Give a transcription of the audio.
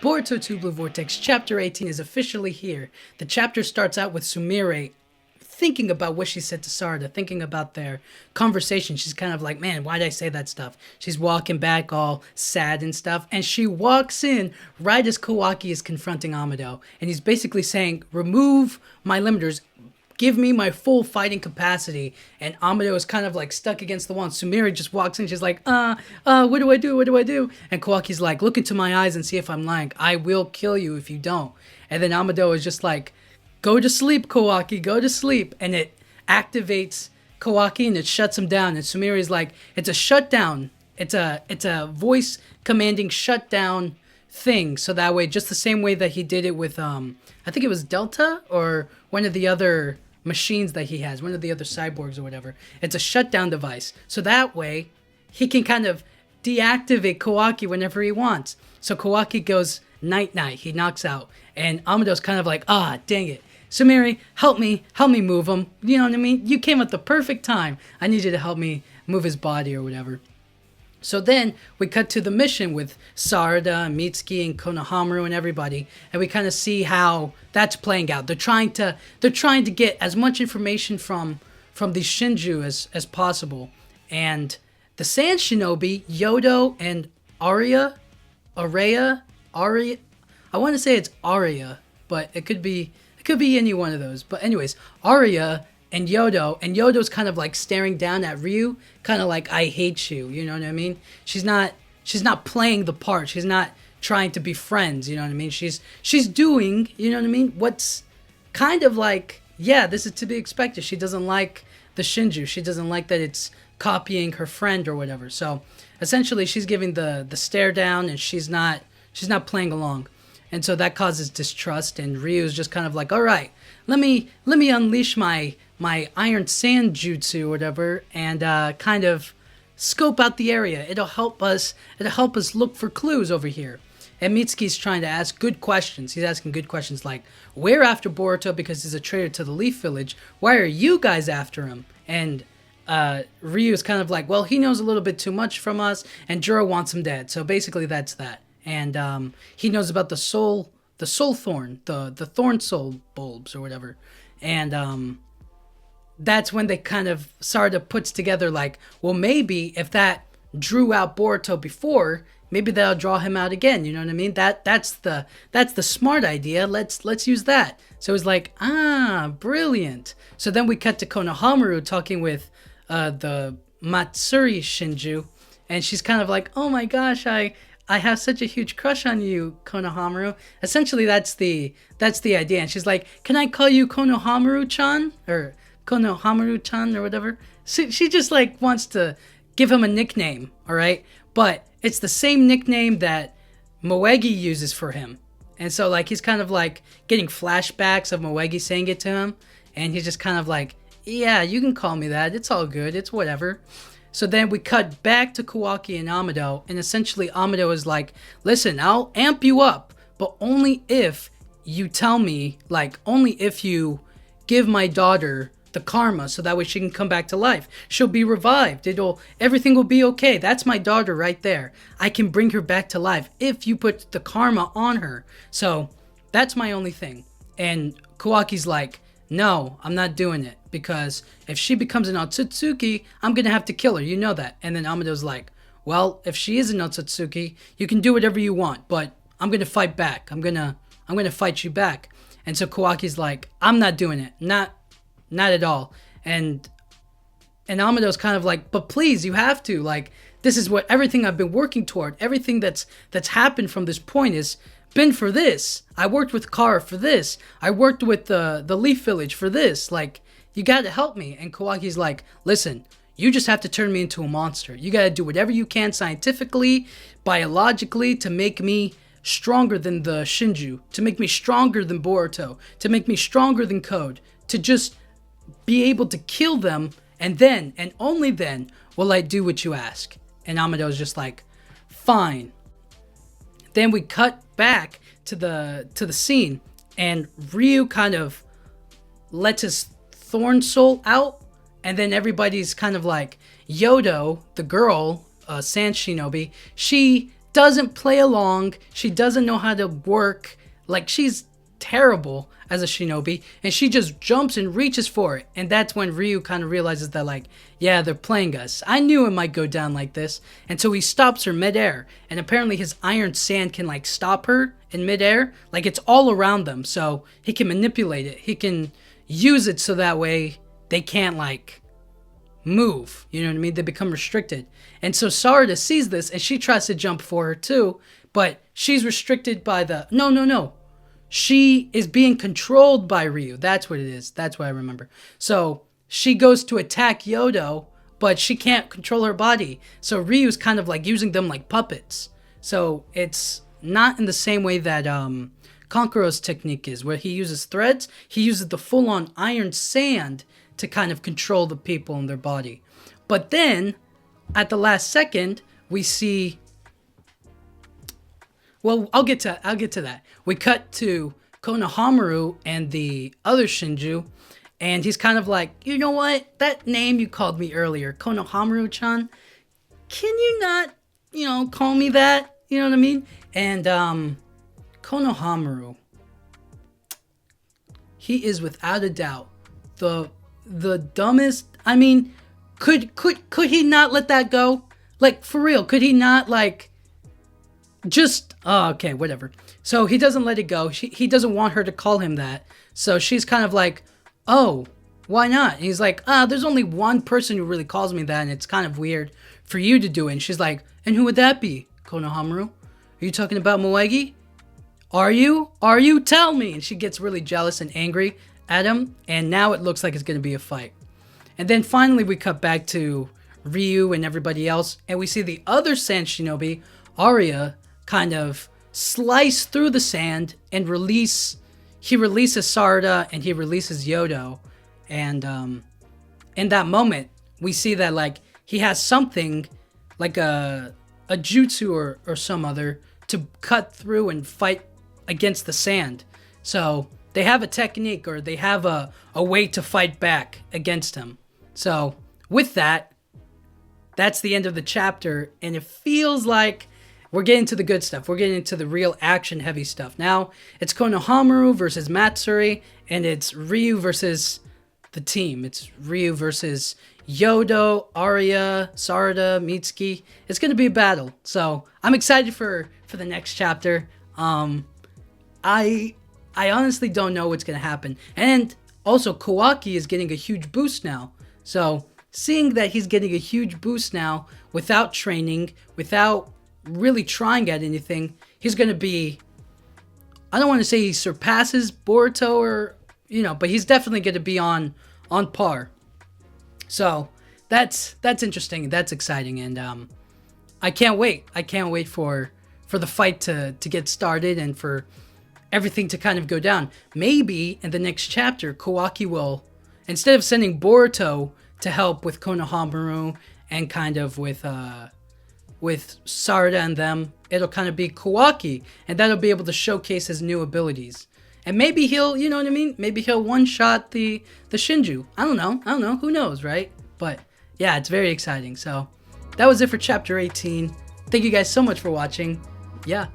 Boruto 2 Blue Vortex Chapter 18 is officially here. The chapter starts out with Sumire thinking about what she said to Sarada, thinking about their conversation. She's kind of like, man, why'd I say that stuff? She's walking back all sad and stuff, and she walks in right as Kawaki is confronting Amado, and he's basically saying, remove my limiters, give me my full fighting capacity. And Amado is kind of like stuck against the wall. And Sumire just walks in. She's like, what do I do? What do I do? And Kawaki's like, look into my eyes and see if I'm lying. I will kill you if you don't. And then Amado is just like, go to sleep, Kawaki, go to sleep. And it activates Kawaki and it shuts him down. And Sumire is like, it's a shutdown. It's a voice commanding shutdown thing. So that way, just the same way that he did it with, I think it was Delta or one of the other machines that he has, one of the other cyborgs or whatever. It's a shutdown device. So that way, he can kind of deactivate Kawaki whenever he wants. So Kawaki goes night-night. He knocks out. And Amado's kind of like, dang it. Sumire, help me move him. You know what I mean? You came at the perfect time. I need you to help me move his body or whatever. So then we cut to the mission with Sarada, Mitsuki, and Konohamaru and everybody, and we kind of see how that's playing out. They're trying to get as much information from these Shinju as possible. And the Sand Shinobi, Yodo and Arya, I want to say it's Arya, but it could be any one of those. But anyways, Arya and Yodo's kind of like staring down at Ryu, kind of like, I hate you, you know what I mean? She's not playing the part. She's not trying to be friends, you know what I mean? She's doing, you know what I mean? What's kind of like, yeah, this is to be expected. She doesn't like the Shinju. She doesn't like that it's copying her friend or whatever. So essentially she's giving the stare down and she's not playing along. And so that causes distrust, and Ryu's just kind of like, all right, let me unleash my iron sand jutsu or whatever, and kind of scope out the area. It'll help us look for clues over here. And Mitsuki's trying to ask good questions. He's asking good questions like, we're after Boruto because he's a traitor to the Leaf Village. Why are you guys after him? And Ryu's kind of like, well, he knows a little bit too much from us, and Juro wants him dead. So basically that's that. And he knows about the soul thorn, the thorn soul bulbs or whatever. And that's when they kind of Sarada puts together like, well, maybe if that drew out Boruto before, maybe that'll draw him out again. You know what I mean? That's the smart idea. Let's use that. So it's like, brilliant. So then we cut to Konohamaru talking with the Matsuri Shinju, and she's kind of like, oh my gosh, I have such a huge crush on you, Konohamaru. Essentially, that's the idea. And she's like, can I call you Konohamaru-chan? Or Konohamaru-chan or whatever. So she just like wants to give him a nickname, all right? But it's the same nickname that Moegi uses for him. And so like he's kind of like getting flashbacks of Moegi saying it to him. And he's just kind of like, yeah, you can call me that. It's all good. It's whatever. So then we cut back to Kawaki and Amado, and essentially Amado is like, listen, I'll amp you up, but only if you tell me, like, only if you give my daughter the karma so that way she can come back to life. She'll be revived. Everything will be okay. That's my daughter right there. I can bring her back to life if you put the karma on her. So that's my only thing. And Kawaki's like, no, I'm not doing it, because if she becomes an Otsutsuki, I'm going to have to kill her. You know that. And then Amado's like, well, if she is an Otsutsuki, you can do whatever you want, but I'm going to fight back. I'm going to fight you back. And so Kawaki's like, I'm not doing it. Not at all. And Amado's kind of like, but please, you have to. Like, this is what everything I've been working toward. Everything that's happened from this point is been for this. I worked with Kara for this. I worked with the Leaf Village for this. Like, you gotta help me. And Kawaki's like, listen, you just have to turn me into a monster. You gotta do whatever you can scientifically, biologically, to make me stronger than the Shinju, to make me stronger than Boruto, to make me stronger than Code, to just be able to kill them, and then, and only then, will I do what you ask. And Amado's just like, fine. Then we cut back to the scene, and Ryu kind of lets his thorn soul out, and then everybody's kind of like, Yodo, the girl, Sand Shinobi, she doesn't play along. She doesn't know how to work. Like, she's terrible as a shinobi, and she just jumps and reaches for it. And that's when Ryu kind of realizes that, like, yeah, they're playing us. I knew it might go down like this. And so he stops her midair, and apparently his iron sand can, like, stop her in midair. Like, it's all around them, so he can manipulate it. He can use it so that way they can't, like, move. You know what I mean? They become restricted. And so Sarada sees this, and she tries to jump for her too, but she's restricted by the... No. She is being controlled by Ryu. That's what it is. That's what I remember. So she goes to attack Yodo, but she can't control her body. So Ryu's kind of like using them like puppets. So it's not in the same way that Konkuro's technique is, where he uses threads. He uses the full-on iron sand to kind of control the people in their body. But then, at the last second, we see... Well, I'll get to that. We cut to Konohamaru and the other Shinju, and he's kind of like, you know what? That name you called me earlier, Konohamaru-chan, can you not, call me that? You know what I mean? And Konohamaru, he is without a doubt the dumbest. I mean, could he not let that go? Like, for real, could he not, like, just, oh, okay, whatever. So he doesn't let it go. He doesn't want her to call him that. So she's kind of like, oh, why not? And he's like, there's only one person who really calls me that, and it's kind of weird for you to do it. And she's like, and who would that be, Konohamaru? Are you talking about Moegi? Are you? Tell me. And she gets really jealous and angry at him, and now it looks like it's going to be a fight. And then finally we cut back to Ryu and everybody else, and we see the other sand shinobi, Arya, kind of slice through the sand and releases Sarada and he releases Yodo. And in that moment, we see that, like, he has something like a jutsu or some other to cut through and fight against the sand. So they have a technique, or they have a way to fight back against him. So with that, that's the end of the chapter, and it feels like we're getting to the good stuff. We're getting into the real action-heavy stuff. Now, it's Konohamaru versus Matsuri, and it's Ryu versus the team. It's Ryu versus Yodo, Arya, Sarada, Mitsuki. It's going to be a battle. So I'm excited for the next chapter. I honestly don't know what's going to happen. And also, Kawaki is getting a huge boost now. So seeing that he's getting a huge boost now without training, without really trying at anything, he's going to be, I don't want to say he surpasses Boruto or, but he's definitely going to be on par. So that's interesting. That's exciting. And I can't wait. I can't wait for the fight to get started and for everything to kind of go down. Maybe in the next chapter, Kawaki will, instead of sending Boruto to help with Konohamaru and kind of with Sarada and them, it'll kind of be Kawaki, and that'll be able to showcase his new abilities. And maybe he'll, you know what I mean? Maybe he'll one-shot the Shinju. I don't know. Who knows, right? But yeah, it's very exciting. So that was it for chapter 18. Thank you guys so much for watching. Yeah.